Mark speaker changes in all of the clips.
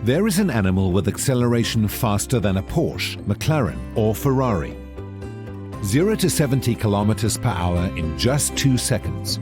Speaker 1: There is an animal with acceleration faster than a Porsche, McLaren or Ferrari. 0 to 70 kilometers per hour in just 2 seconds.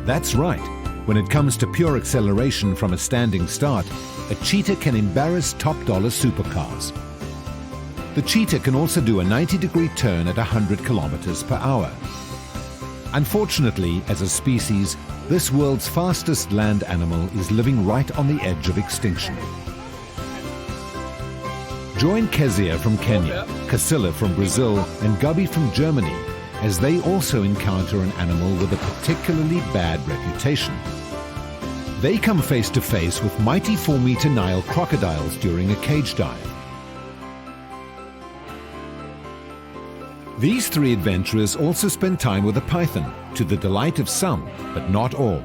Speaker 1: That's right, when it comes to pure acceleration from a standing start, a cheetah can embarrass top-dollar supercars. The cheetah can also do a 90-degree turn at 100 kilometers per hour. Unfortunately, as a species, this world's fastest land animal is living right on the edge of extinction. Join Kezia from Kenya, Casilla from Brazil, and Gubby from Germany as they also encounter an animal with a particularly bad reputation. They come face to face with mighty 4-meter Nile crocodiles during a cage dive. These 3 adventurers also spend time with a python, to the delight of some, but not all.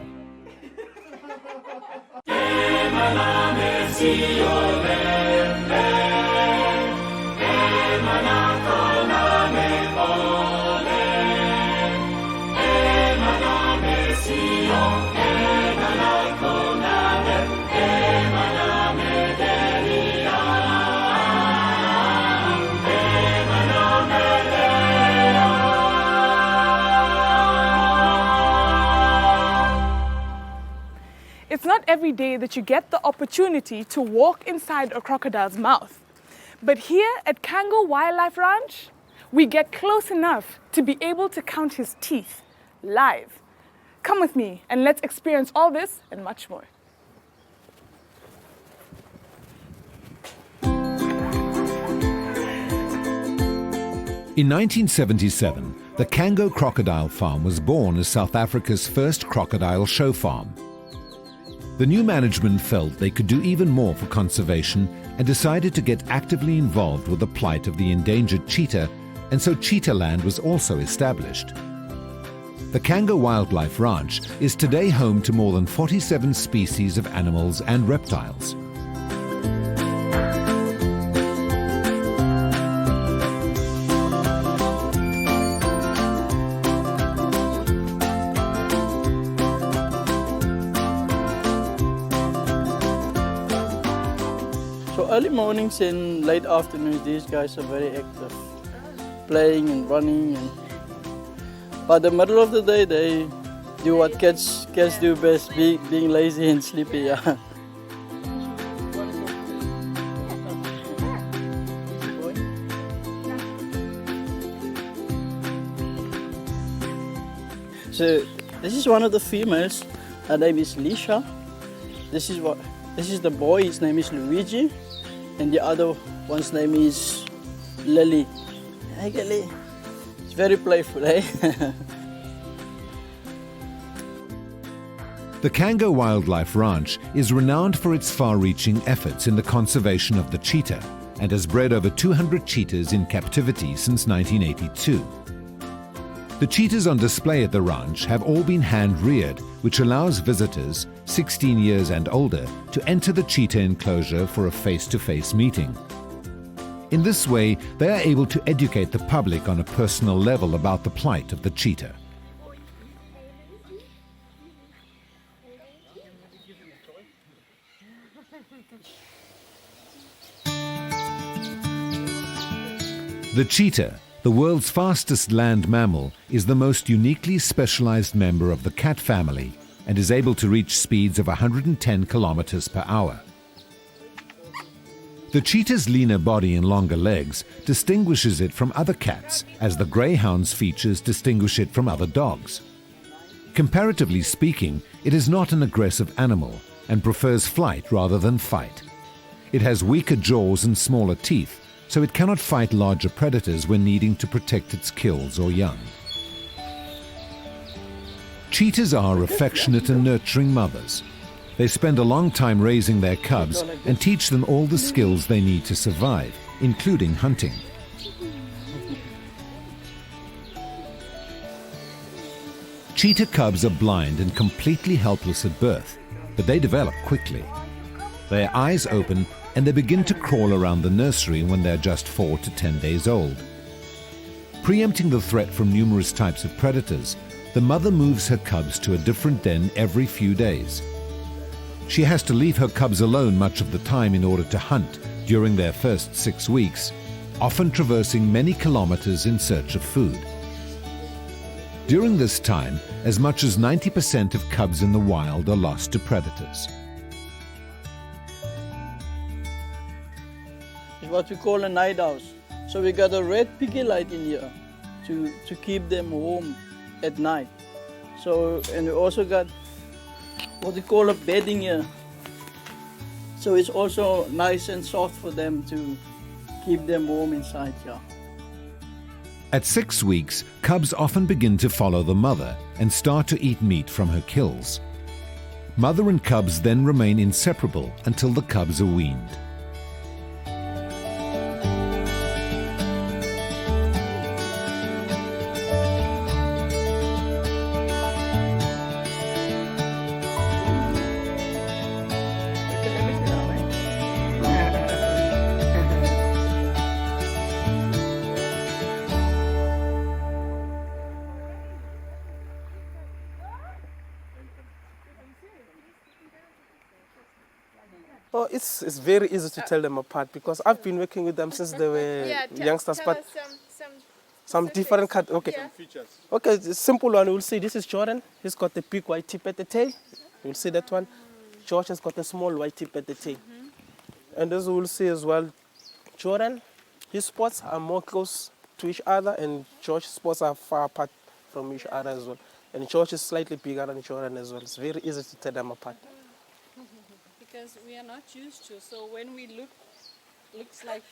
Speaker 2: It's not every day that you get the opportunity to walk inside a crocodile's mouth. But here at Kango Wildlife Ranch, we get close enough to be able to count his teeth live. Come with me and let's experience all this and much more.
Speaker 1: In 1977, the Kango Crocodile Farm was born as South Africa's first crocodile show farm. The new management felt they could do even more for conservation and decided to get actively involved with the plight of the endangered cheetah, and so Cheetah Land was also established. The Kango Wildlife Ranch is today home to more than 47 species of animals and reptiles.
Speaker 3: Early mornings and late afternoons, these guys are very active, playing and running. By the middle of the day, they do what cats do best, being lazy and sleepy. Yeah. So this is one of the females. Her name is Lisha. This is the boy. His name is Luigi. And the other one's name is Lily. Hey, Lily. It's very playful, eh?
Speaker 1: The Kango Wildlife Ranch is renowned for its far-reaching efforts in the conservation of the cheetah and has bred over 200 cheetahs in captivity since 1982. The cheetahs on display at the ranch have all been hand-reared, which allows visitors, 16 years and older, to enter the cheetah enclosure for a face-to-face meeting. In this way, they are able to educate the public on a personal level about the plight of the cheetah. The cheetah, the world's fastest land mammal, is the most uniquely specialized member of the cat family and is able to reach speeds of 110 kilometers per hour. The cheetah's leaner body and longer legs distinguishes it from other cats, as the greyhound's features distinguish it from other dogs. Comparatively speaking, it is not an aggressive animal and prefers flight rather than fight. It has weaker jaws and smaller teeth, so it cannot fight larger predators when needing to protect its kills or young. Cheetahs are affectionate and nurturing mothers. They spend a long time raising their cubs and teach them all the skills they need to survive, including hunting. Cheetah cubs are blind and completely helpless at birth, but they develop quickly. Their eyes open and they begin to crawl around the nursery when they're just 4 to 10 days old. Preempting the threat from numerous types of predators, the mother moves her cubs to a different den every few days. She has to leave her cubs alone much of the time in order to hunt during their first 6 weeks, often traversing many kilometers in search of food. During this time, as much as 90% of cubs in the wild are lost to predators.
Speaker 3: It's what we call a night house. So we got a red piggy light in here to keep them warm at night. So, and we also got what we call a bedding here. So it's also nice and soft for them to keep them warm inside here.
Speaker 1: At 6 weeks, cubs often begin to follow the mother and start to eat meat from her kills. Mother and cubs then remain inseparable until the cubs are weaned.
Speaker 4: Oh, it's very easy to tell them apart because I've been working with them since they were youngsters.
Speaker 5: Tell
Speaker 4: But
Speaker 5: us
Speaker 4: some different cut. Okay, okay. The simple one. We'll see. This is Jordan. He's got the big white tip at the tail. You'll see that one. George has got a small white tip at the tail. And as we'll see as well, Jordan, his spots are more close to each other, and George's spots are far apart from each other as well. And George is slightly bigger than Jordan as well. It's very easy to tell them apart.
Speaker 5: because we are not used to. So when we looks like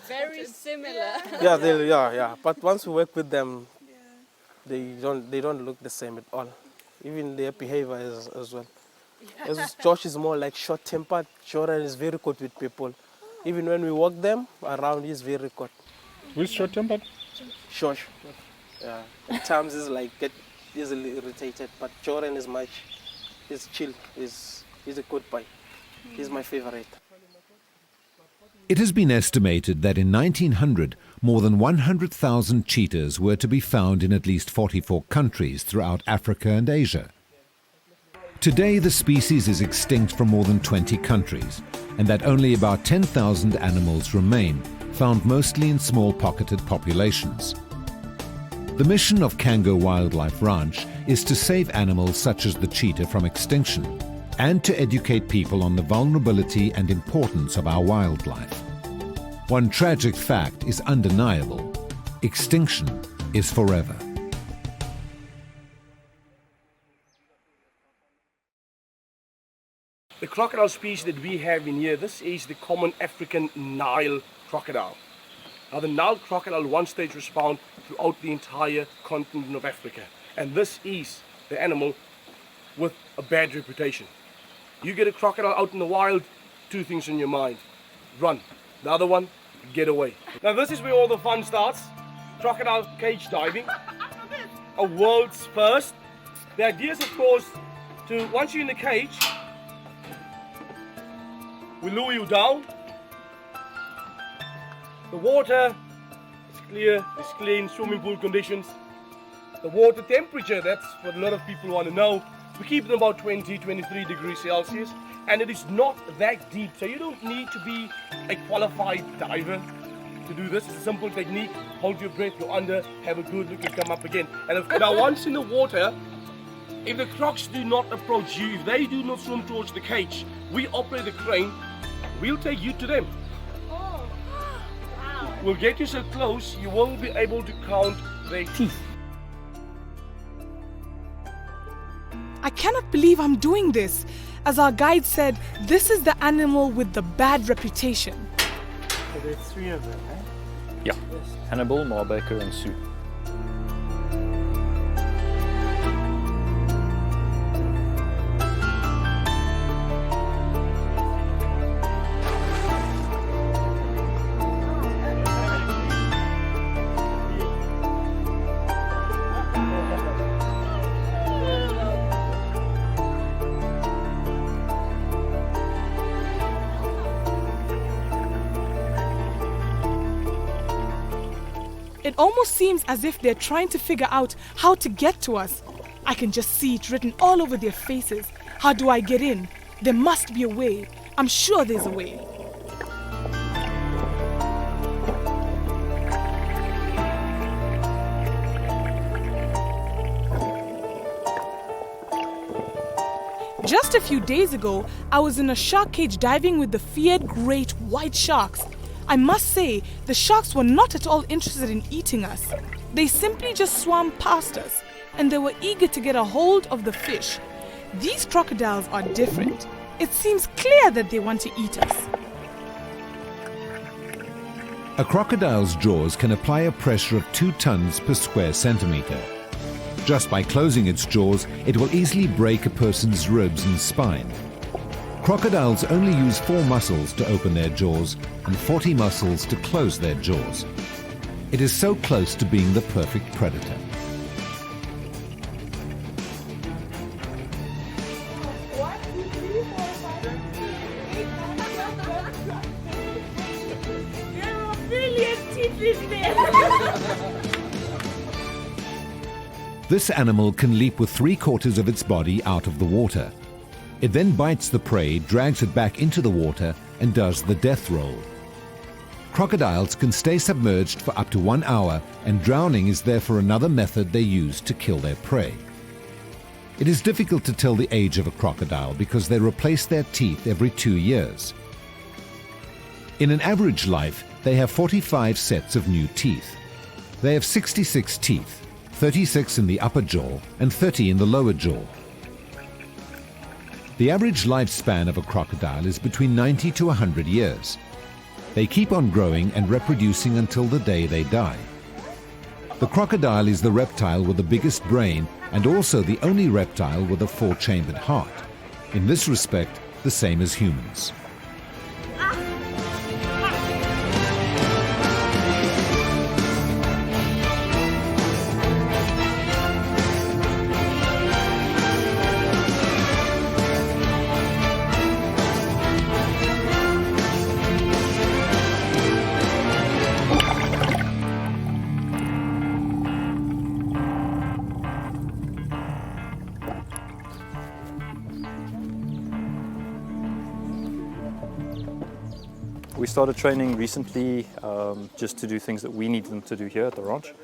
Speaker 5: very similar.
Speaker 4: Yeah. But once we work with them, they don't look the same at all. Even their behavior as well. As Josh is more like short-tempered, Jordan is very good with people. Even when we walk them around, he's very good.
Speaker 6: Who's short-tempered?
Speaker 4: Josh. Yeah. At times he's like get easily irritated, but Jordan is he's chill. He's a good boy. He's my favorite.
Speaker 1: It has been estimated that in 1900, more than 100,000 cheetahs were to be found in at least 44 countries throughout Africa and Asia. Today, the species is extinct from more than 20 countries, and that only about 10,000 animals remain, found mostly in small pocketed populations. The mission of Kango Wildlife Ranch is to save animals such as the cheetah from extinction, and to educate people on the vulnerability and importance of our wildlife. One tragic fact is undeniable: extinction is forever.
Speaker 7: The crocodile species that we have in here, this is the common African Nile crocodile. Now the Nile crocodile at one stage was found throughout the entire continent of Africa. And this is the animal with a bad reputation. You get a crocodile out in the wild, two things in your mind: run. The other one, get away. Now this is where all the fun starts. Crocodile cage diving. A world's first. The idea is, of course, to, once you're in the cage, we lower you down. The water is clear, it's clean, swimming pool conditions. The water temperature, that's what a lot of people want to know. We keep it about 20, 23 degrees Celsius, and it is not that deep. So you don't need to be a qualified diver to do this. It's a simple technique. Hold your breath, go under, have a good look and come up again. And now once in the water, if the crocs do not approach you, if they do not swim towards the cage, we operate the crane. We'll take you to them.
Speaker 5: Oh, wow.
Speaker 7: We'll get you so close, you will be able to count their teeth.
Speaker 2: I cannot believe I'm doing this. As our guide said, this is the animal with the bad reputation.
Speaker 4: So there's three of them, eh?
Speaker 6: Yeah. Hannibal, Marbaker and Sue.
Speaker 2: It almost seems as if they're trying to figure out how to get to us. I can just see it written all over their faces. How do I get in? There must be a way. I'm sure there's a way. Just a few days ago, I was in a shark cage diving with the feared great white sharks. I must say, the sharks were not at all interested in eating us. They simply just swam past us, and they were eager to get a hold of the fish. These crocodiles are different. It seems clear that they want to eat us.
Speaker 1: A crocodile's jaws can apply a pressure of 2 tons per square centimeter. Just by closing its jaws, it will easily break a person's ribs and spine. Crocodiles only use 4 muscles to open their jaws and 40 muscles to close their jaws. It is so close to being the perfect predator.
Speaker 2: There are a billion teeth in there.
Speaker 1: This animal can leap with 3/4 of its body out of the water. It then bites the prey, drags it back into the water, and does the death roll. Crocodiles can stay submerged for up to 1 hour, and drowning is therefore another method they use to kill their prey. It is difficult to tell the age of a crocodile because they replace their teeth every 2 years. In an average life, they have 45 sets of new teeth. They have 66 teeth, 36 in the upper jaw and 30 in the lower jaw. The average lifespan of a crocodile is between 90 to 100 years. They keep on growing and reproducing until the day they die. The crocodile is the reptile with the biggest brain and also the only reptile with a 4-chambered heart. In this respect, the same as humans.
Speaker 6: We started training recently just to do things that we need them to do here at the ranch,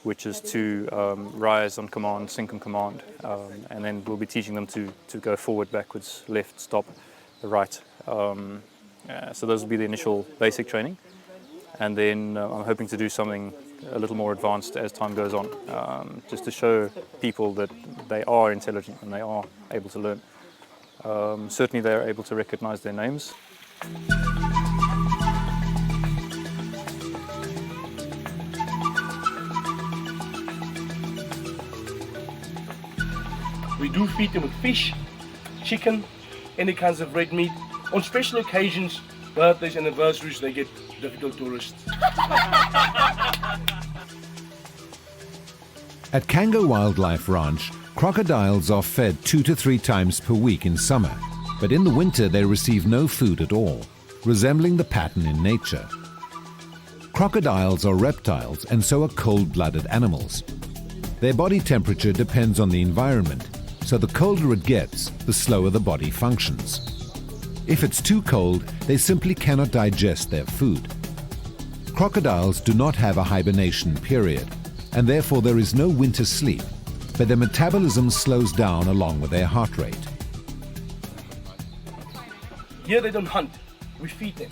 Speaker 6: which is to rise on command, sink on command, and then we'll be teaching them to go forward, backwards, left, stop, right. So those will be the initial basic training, and then I'm hoping to do something a little more advanced as time goes on, just to show people that they are intelligent and they are able to learn. Certainly they are able to recognize their names.
Speaker 7: We do feed them with fish, chicken, any kinds of red meat. On special occasions, birthdays and anniversaries, they get difficult tourists.
Speaker 1: At Kango Wildlife Ranch, crocodiles are fed 2 to 3 times per week in summer, but in the winter they receive no food at all, resembling the pattern in nature. Crocodiles are reptiles and so are cold-blooded animals. Their body temperature depends on the environment, so the colder it gets, the slower the body functions. If it's too cold, they simply cannot digest their food. Crocodiles do not have a hibernation period, and therefore there is no winter sleep, but their metabolism slows down along with their heart rate.
Speaker 7: Here they don't hunt, we feed them.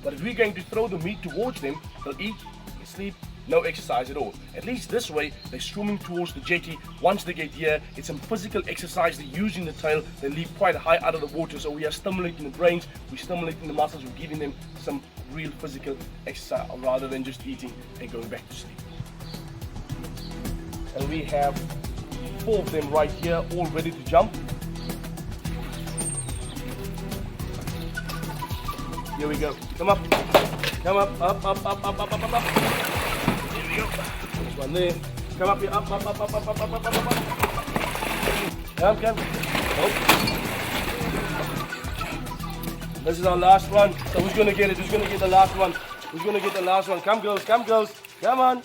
Speaker 7: But if we're going to throw the meat towards them, they'll eat, they sleep, no exercise at all. At least this way, they're swimming towards the jetty. Once they get here, it's some physical exercise. They're using the tail, they leap quite high out of the water, so we are stimulating the brains, we're stimulating the muscles, we're giving them some real physical exercise rather than just eating and going back to sleep. And we have 4 of them right here, all ready to jump. Here we go. Come up. Come up, up, up, up, up, up, up, up, up. Here we go. There's one there. Come up here, up, up, up, up, up, up, up, up, up, up. Come, come. Oh. This is our last one. So who's gonna get it? Who's gonna get the last one? Who's gonna get the last one? Come girls, come girls. Come on.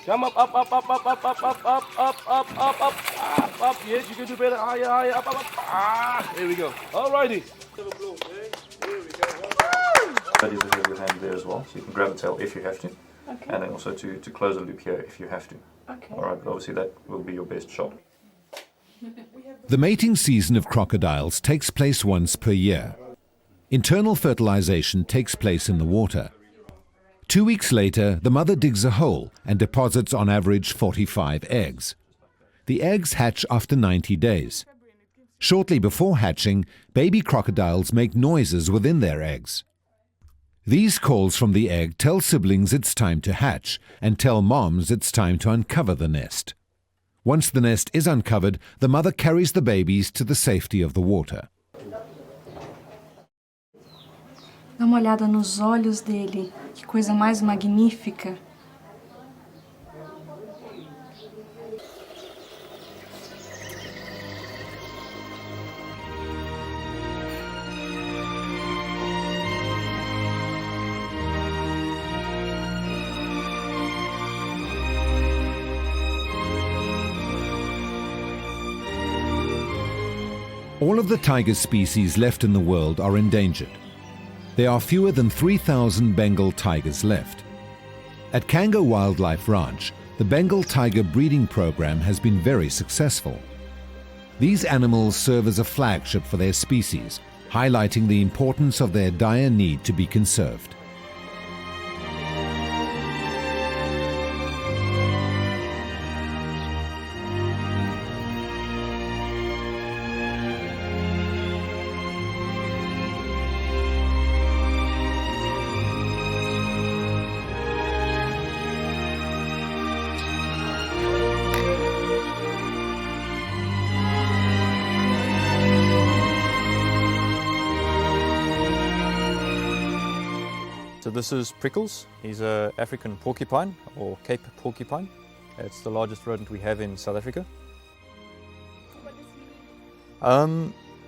Speaker 7: Come up, up, up, up, up, up, up, up, up, up, up, up, up. Up, yes, you can do better. Higher, up. There we go. Alrighty.
Speaker 6: Use the head with hand there as well, so you can grab the tail if you have to, and then also to close a loop here if you have to. Alright, but obviously that will be your best shot.
Speaker 1: The mating season of crocodiles takes place once per year. Internal fertilization takes place in the water. 2 weeks later, the mother digs a hole and deposits on average 45 eggs. The eggs hatch after 90 days. Shortly before hatching, baby crocodiles make noises within their eggs. These calls from the egg tell siblings it's time to hatch and tell moms it's time to uncover the nest. Once the nest is uncovered, the mother carries the babies to the safety of the water.
Speaker 8: Dá uma olhada nos olhos dele, que coisa mais magnífica.
Speaker 1: All of the tiger species left in the world are endangered. There are fewer than 3,000 Bengal tigers left. At Kango Wildlife Ranch, the Bengal tiger breeding program has been very successful. These animals serve as a flagship for their species, highlighting the importance of their dire need to be conserved.
Speaker 6: So this is Prickles. He's an African porcupine, or Cape porcupine. It's the largest rodent we have in South Africa.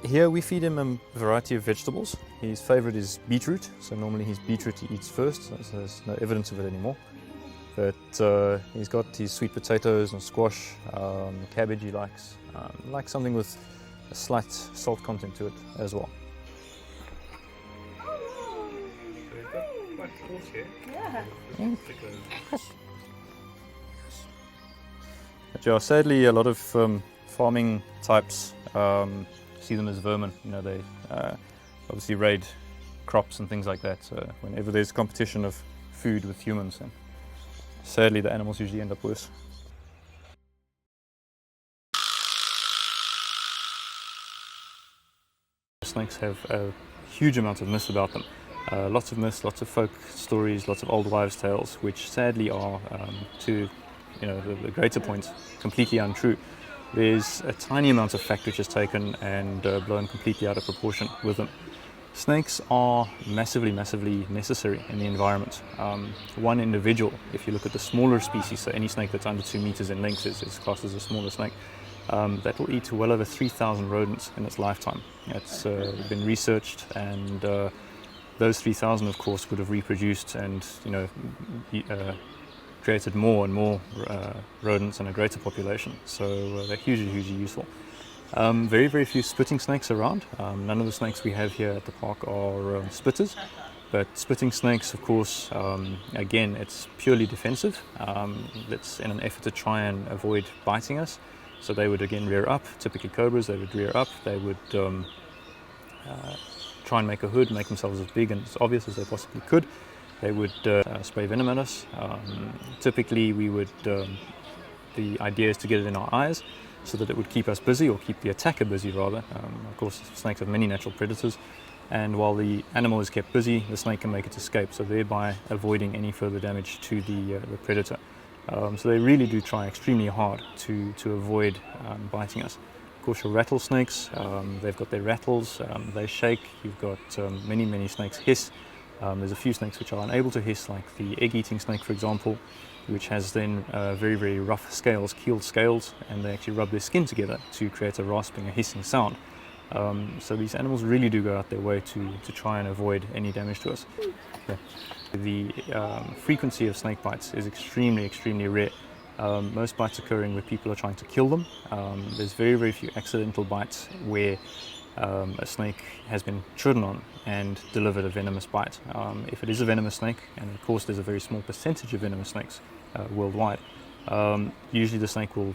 Speaker 6: Here we feed him a variety of vegetables. His favorite is beetroot, so normally his beetroot he eats first, so there's no evidence of it anymore. But he's got his sweet potatoes and squash, cabbage he likes something with a slight salt content to it as well. But yeah, sadly a lot of farming types see them as vermin. You know, they obviously raid crops and things like that. So whenever there's competition of food with humans, and sadly the animals usually end up worse. Snakes have a huge amount of myths about them. Lots of myths, lots of folk stories, lots of old wives' tales, which sadly are, to the greater point, completely untrue. There's a tiny amount of fact which is taken and blown completely out of proportion with them. Snakes are massively, massively necessary in the environment. One individual, if you look at the smaller species, so any snake that's under 2 meters in length is classed as a smaller snake, that will eat well over 3,000 rodents in its lifetime. It's been researched, and those 3,000, of course, would have reproduced and created more and more rodents and a greater population. So they're hugely, hugely useful. Very, very few spitting snakes around. None of the snakes we have here at the park are spitters. But spitting snakes, of course, again, it's purely defensive. It's in an effort to try and avoid biting us. So they would again rear up. Typically cobras, they would rear up. They would try and make a hood, make themselves as big and as obvious as they possibly could. They would spray venom at us. Typically we would, the idea is to get it in our eyes so that it would keep us busy, or keep the attacker busy rather. Of course, snakes have many natural predators, and while the animal is kept busy, the snake can make its escape, so thereby avoiding any further damage to the predator. So they really do try extremely hard to avoid biting us. Of course, your rattlesnakes, they've got their rattles, they shake. You've got many, many snakes hiss. There's a few snakes which are unable to hiss, like the egg-eating snake, for example, which has then very, very rough scales, keeled scales, and they actually rub their skin together to create a rasping, a hissing sound. So these animals really do go out their way to try and avoid any damage to us. Yeah. The frequency of snake bites is extremely, extremely rare. Most bites occurring where people are trying to kill them. There's very, very few accidental bites where a snake has been trodden on and delivered a venomous bite. If it is a venomous snake, and of course there's a very small percentage of venomous snakes worldwide, usually the snake will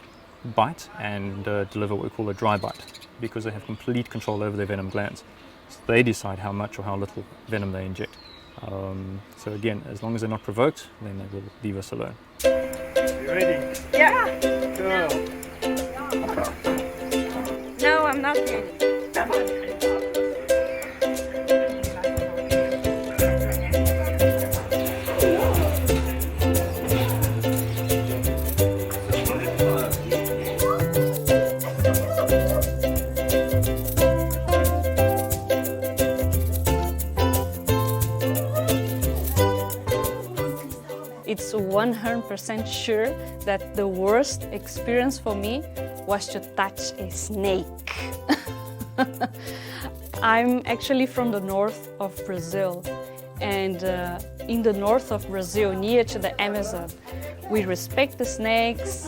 Speaker 6: bite and deliver what we call a dry bite, because they have complete control over their venom glands. So they decide how much or how little venom they inject. So again, as long as they're not provoked, then they will leave us alone.
Speaker 7: You ready?
Speaker 9: Yeah.
Speaker 7: Go.
Speaker 9: No, I'm not ready.
Speaker 5: It's 100% sure that the worst experience for me was to touch a snake. I'm actually from the north of Brazil, and in the north of Brazil, near to the Amazon, we respect the snakes.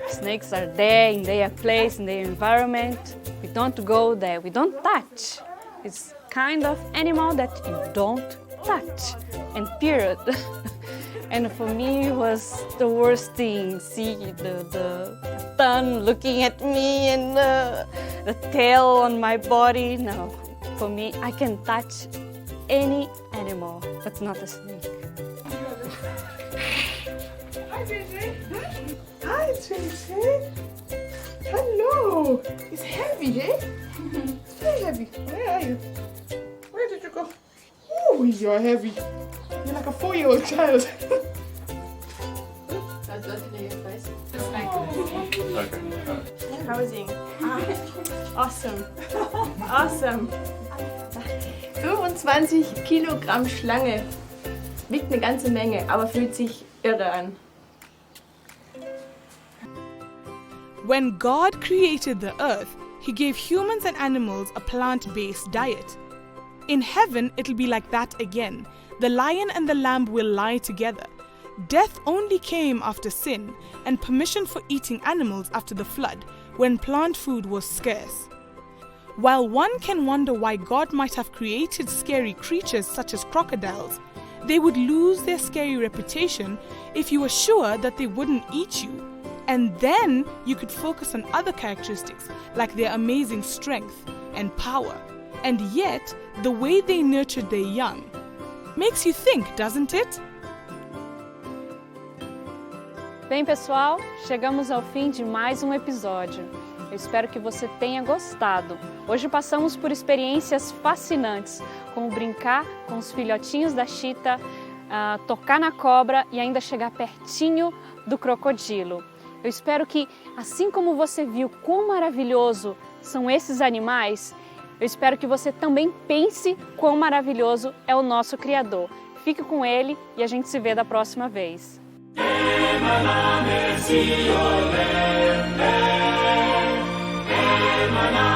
Speaker 5: Snakes are there in their place, in their environment. We don't go there, we don't touch. It's kind of animal that you don't touch, and period. And for me, it was the worst thing. See the tongue looking at me and the tail on my body. No, for me, I can touch any animal, but not a snake.
Speaker 2: Hi, JJ. Hi, JJ. Hello. It's heavy, eh? It's very heavy. Where are you? Where did you go? Oh, you're heavy. You're like a 4-year-old child.
Speaker 9: How is it? Awesome. Awesome. 25 Kilogramm Schlange. Wiegt eine ganze Menge, aber fühlt sich irre an.
Speaker 2: When God created the earth, He gave humans and animals a plant-based diet. In heaven, it'll be like that again. The lion and the lamb will lie together. Death only came after sin, and permission for eating animals after the flood, when plant food was scarce. While one can wonder why God might have created scary creatures such as crocodiles, they would lose their scary reputation if you were sure that they wouldn't eat you. And then you could focus on other characteristics like their amazing strength and power, and yet the way they nurtured their young. Makes you think, doesn't it?
Speaker 5: Bem, pessoal, chegamos ao fim de mais um episódio. Eu espero que você tenha gostado. Hoje passamos por experiências fascinantes, como brincar com os filhotinhos da chita, tocar na cobra e ainda chegar pertinho do crocodilo. Eu espero que, assim como você viu quão maravilhoso são esses animais, eu espero que você também pense quão maravilhoso é o nosso Criador. Fique com Ele e a gente se vê da próxima vez.
Speaker 10: Emana